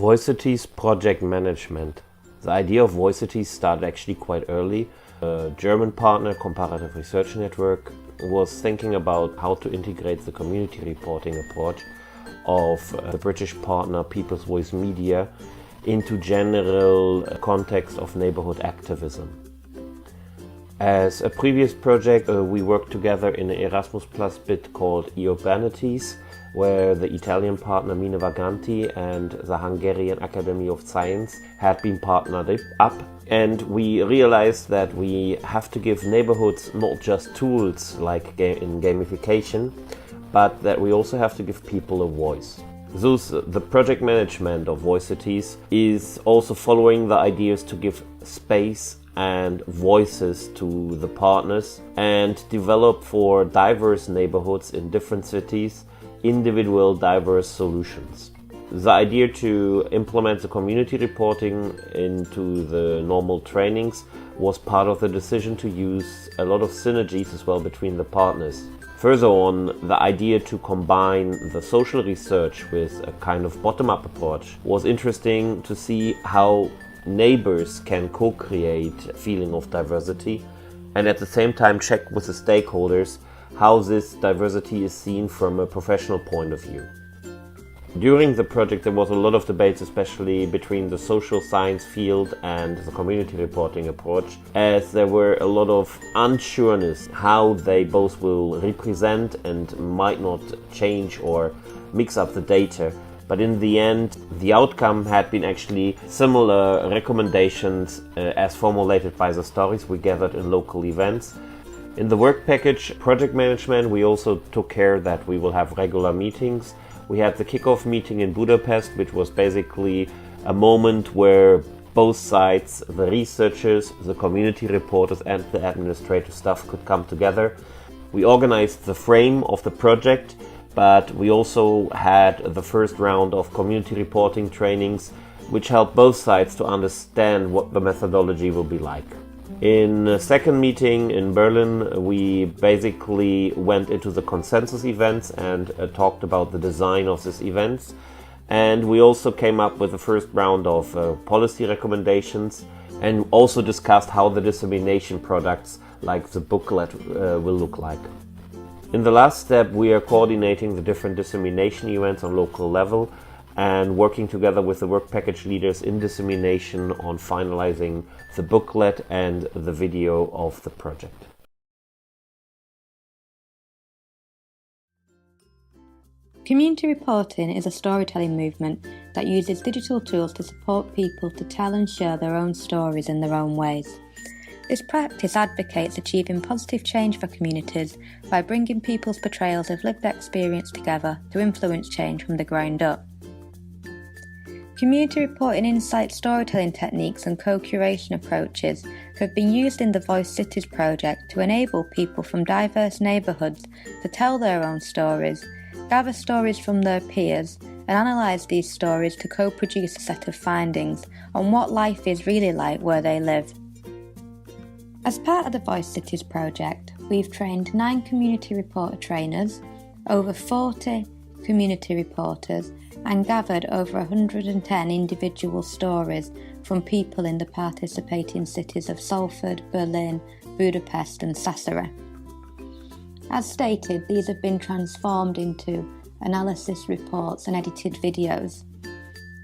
Voicity's project management. The idea of Voicity started actually quite early. A German partner, Comparative Research Network, was thinking about how to integrate the community reporting approach of the British partner People's Voice Media into general context of neighborhood activism. As a previous project, we worked together in an Erasmus Plus bid called Urbanities, where the Italian partner Mine Vaganti and the Hungarian Academy of Science had been partnered up. And we realized that we have to give neighborhoods not just tools like in gamification, but that we also have to give people a voice. Thus, the project management of Voicities is also following the ideas to give space and voices to the partners and develop for diverse neighborhoods in different cities individual diverse solutions. The idea to implement the community reporting into the normal trainings was part of the decision to use a lot of synergies as well between the partners. Further on, the idea to combine the social research with a kind of bottom-up approach was interesting to see how neighbors can co-create a feeling of diversity and at the same time check with the stakeholders how this diversity is seen from a professional point of view. During the project there was a lot of debates, especially between the social science field and the community reporting approach, as there were a lot of unsureness how they both will represent and might not change or mix up the data. But in the end, the outcome had been actually similar recommendations as formulated by the stories we gathered in local events. In the work package project management, we also took care that we will have regular meetings. We had the kickoff meeting in Budapest, which was basically a moment where both sides, the researchers, the community reporters and the administrative staff could come together. We organized the frame of the project, but we also had the first round of community reporting trainings, which helped both sides to understand what the methodology will be like. In a second meeting in Berlin, we basically went into the consensus events and talked about the design of these events. And we also came up with the first round of policy recommendations and also discussed how the dissemination products like the booklet will look like. In the last step, we are coordinating the different dissemination events on local level and working together with the work package leaders in dissemination on finalizing the booklet and the video of the project. Community reporting is a storytelling movement that uses digital tools to support people to tell and share their own stories in their own ways. This practice advocates achieving positive change for communities by bringing people's portrayals of lived experience together to influence change from the ground up. Community reporting insight storytelling techniques and co-curation approaches have been used in the Voice Cities project to enable people from diverse neighbourhoods to tell their own stories, gather stories from their peers, and analyse these stories to co-produce a set of findings on what life is really like where they live. As part of the Voice Cities project, we've trained 9 community reporter trainers, over 40 community reporters, and gathered over 110 individual stories from people in the participating cities of Salford, Berlin, Budapest and Sassari. As stated, these have been transformed into analysis reports and edited videos.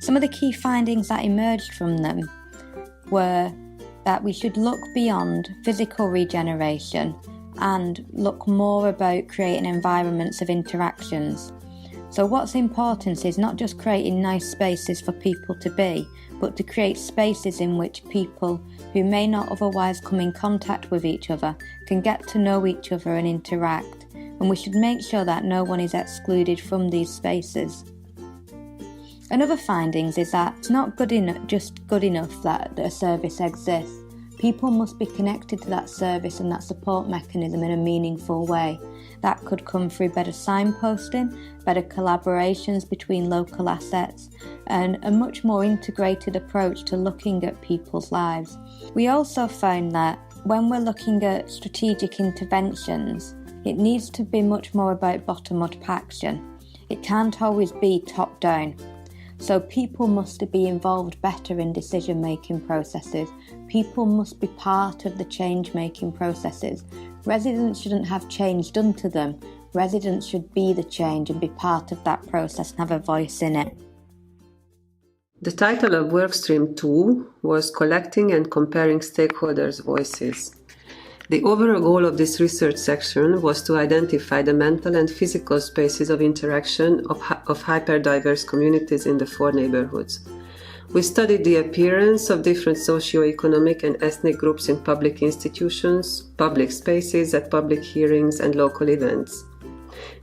Some of the key findings that emerged from them were that we should look beyond physical regeneration and look more about creating environments of interactions. So what's important is not just creating nice spaces for people to be, but to create spaces in which people who may not otherwise come in contact with each other can get to know each other and interact, and we should make sure that no one is excluded from these spaces. Another findings is that it's not good enough that a service exists. People must be connected to that service and that support mechanism in a meaningful way. That could come through better signposting, better collaborations between local assets, and a much more integrated approach to looking at people's lives. We also found that when we're looking at strategic interventions, it needs to be much more about bottom-up action. It can't always be top-down. So people must be involved better in decision-making processes. People must be part of the change-making processes. Residents shouldn't have change done to them. Residents should be the change and be part of that process and have a voice in it. The title of Workstream 2 was Collecting and Comparing Stakeholders' Voices. The overall goal of this research section was to identify the mental and physical spaces of interaction of hyper-diverse communities in the 4 neighborhoods. We studied the appearance of different socio-economic and ethnic groups in public institutions, public spaces, at public hearings and local events.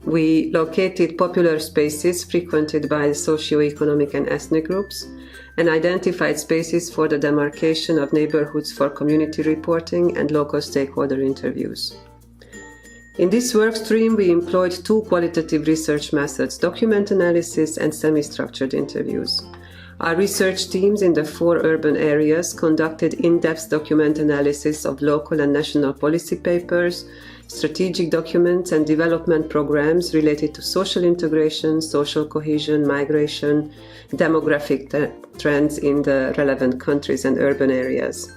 We located popular spaces frequented by socio-economic and ethnic groups and identified spaces for the demarcation of neighborhoods for community reporting and local stakeholder interviews. In this workstream, we employed 2 qualitative research methods, document analysis and semi-structured interviews. Our research teams in the 4 urban areas conducted in-depth document analysis of local and national policy papers, strategic documents and development programs related to social integration, social cohesion, migration, demographic trends in the relevant countries and urban areas.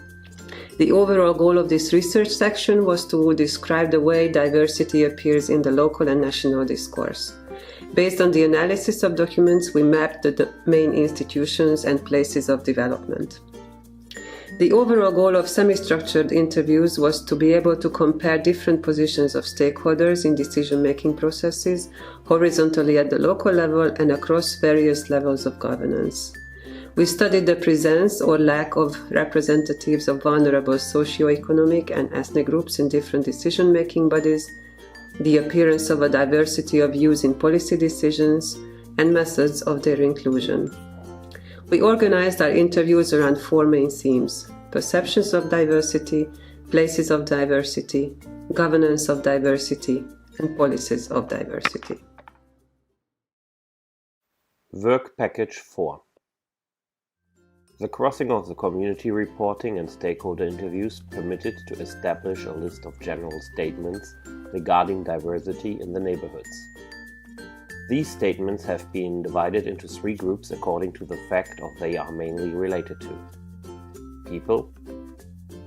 The overall goal of this research section was to describe the way diversity appears in the local and national discourse. Based on the analysis of documents, we mapped the main institutions and places of development. The overall goal of semi-structured interviews was to be able to compare different positions of stakeholders in decision-making processes, horizontally at the local level and across various levels of governance. We studied the presence or lack of representatives of vulnerable socio-economic and ethnic groups in different decision-making bodies, the appearance of a diversity of views in policy decisions, and methods of their inclusion. We organized our interviews around 4 main themes: perceptions of diversity, places of diversity, governance of diversity, and policies of diversity. Work Package 4. The crossing of the community reporting and stakeholder interviews permitted to establish a list of general statements regarding diversity in the neighborhoods. These statements have been divided into 3 groups according to the fact of they are mainly related to people,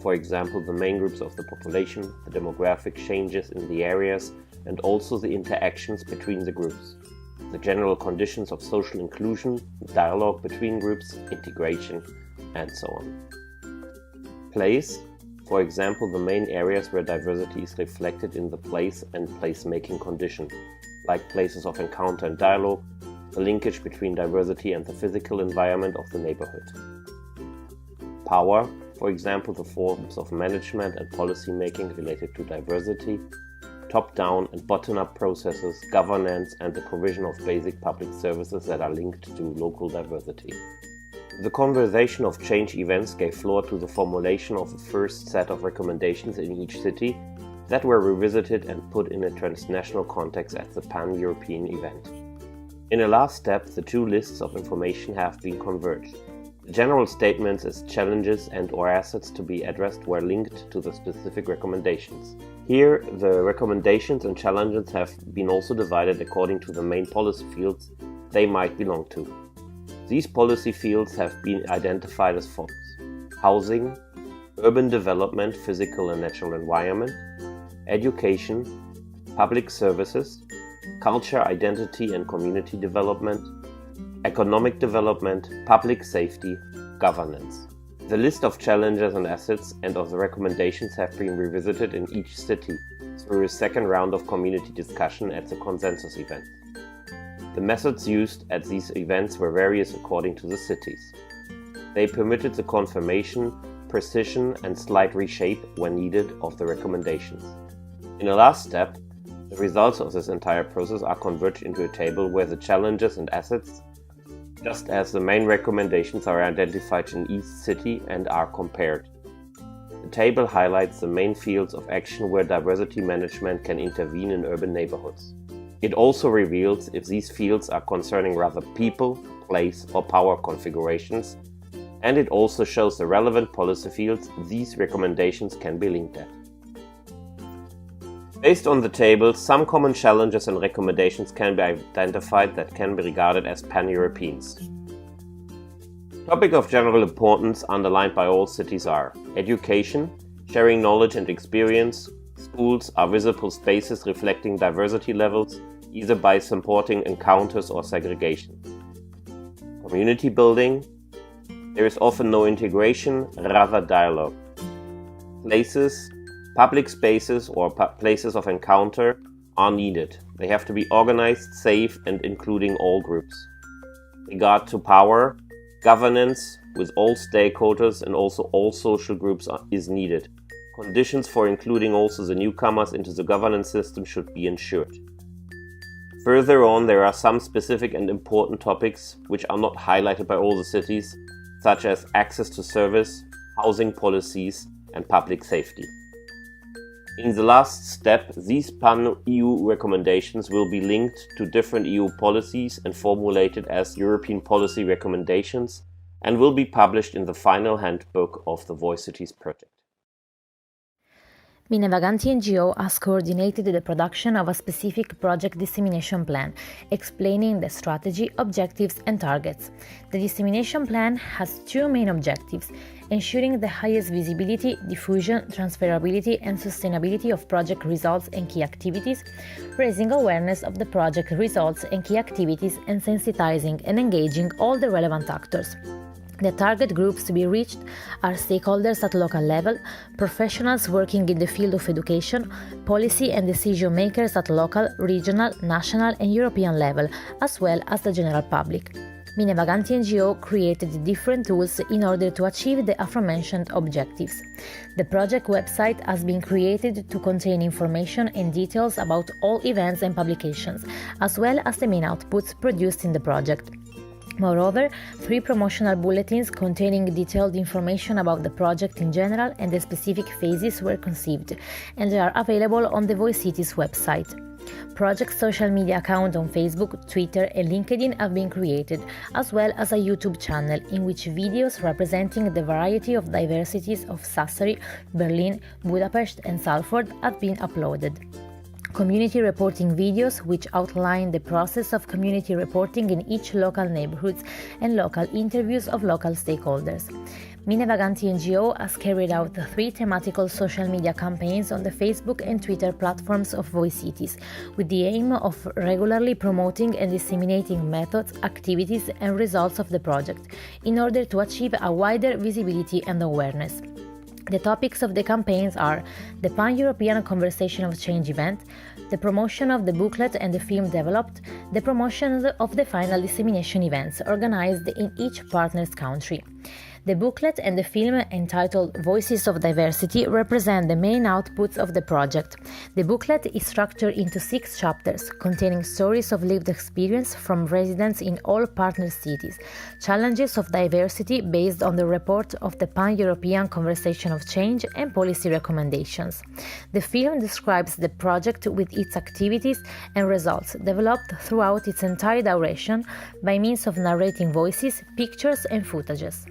for example the main groups of the population, the demographic changes in the areas and also the interactions between the groups, the general conditions of social inclusion, dialogue between groups, integration, and so on. Place, for example the main areas where diversity is reflected in the place and place-making condition, like places of encounter and dialogue, the linkage between diversity and the physical environment of the neighborhood. Power, for example the forms of management and policy making related to diversity, top-down and bottom-up processes, governance and the provision of basic public services that are linked to local diversity. The conversation of change events gave floor to the formulation of the first set of recommendations in each city that were revisited and put in a transnational context at the pan-European event. In a last step, the 2 lists of information have been converged. The general statements as challenges and/or assets to be addressed were linked to the specific recommendations. Here, the recommendations and challenges have been also divided according to the main policy fields they might belong to. These policy fields have been identified as follows: housing, urban development, physical and natural environment, education, public services, culture, identity and community development, economic development, public safety, governance. The list of challenges and assets and of the recommendations have been revisited in each city through a second round of community discussion at the consensus event. The methods used at these events were various according to the cities. They permitted the confirmation, precision and slight reshape when needed of the recommendations. In a last step, the results of this entire process are converged into a table where the challenges and assets, just as the main recommendations, are identified in each city and are compared. The table highlights the main fields of action where diversity management can intervene in urban neighborhoods. It also reveals if these fields are concerning rather people, place or power configurations, and it also shows the relevant policy fields these recommendations can be linked at. Based on the table, some common challenges and recommendations can be identified that can be regarded as pan-Europeans. Topics of general importance underlined by all cities are education, sharing knowledge and experience. Schools are visible spaces reflecting diversity levels, either by supporting encounters or segregation. Community building. There is often no integration, rather dialogue. Places, public spaces or places of encounter are needed. They have to be organized, safe, and including all groups. Regard to power, governance with all stakeholders and also all social groups is needed. Conditions for including also the newcomers into the governance system should be ensured. Further on, there are some specific and important topics which are not highlighted by all the cities, such as access to service, housing policies, and public safety. In the last step, these pan-EU recommendations will be linked to different EU policies and formulated as European policy recommendations and will be published in the final handbook of the Voice Cities project. Mine Vaganti NGO has coordinated the production of a specific project dissemination plan, explaining the strategy, objectives and targets. The dissemination plan has two main objectives: ensuring the highest visibility, diffusion, transferability and sustainability of project results and key activities, raising awareness of the project results and key activities and sensitizing and engaging all the relevant actors. The target groups to be reached are stakeholders at local level, professionals working in the field of education, policy and decision makers at local, regional, national and European level, as well as the general public. Mine Vaganti NGO created different tools in order to achieve the aforementioned objectives. The project website has been created to contain information and details about all events and publications, as well as the main outputs produced in the project. Moreover, 3 promotional bulletins containing detailed information about the project in general and the specific phases were conceived, and they are available on the Voice Cities website. Project social media account on Facebook, Twitter and LinkedIn have been created, as well as a YouTube channel in which videos representing the variety of diversities of Sassari, Berlin, Budapest and Salford have been uploaded. Community reporting videos which outline the process of community reporting in each local neighborhoods and local interviews of local stakeholders. Mine Vaganti NGO has carried out 3 thematical social media campaigns on the Facebook and Twitter platforms of Voice Cities, with the aim of regularly promoting and disseminating methods, activities and results of the project, in order to achieve a wider visibility and awareness. The topics of the campaigns are the Pan-European Conversation of Change event, the promotion of the booklet and the film developed, the promotion of the final dissemination events organized in each partner's country. The booklet and the film, entitled Voices of Diversity, represent the main outputs of the project. The booklet is structured into 6 chapters, containing stories of lived experience from residents in all partner cities, challenges of diversity based on the report of the Pan-European Conversation of Change and policy recommendations. The film describes the project with its activities and results developed throughout its entire duration by means of narrating voices, pictures and footages.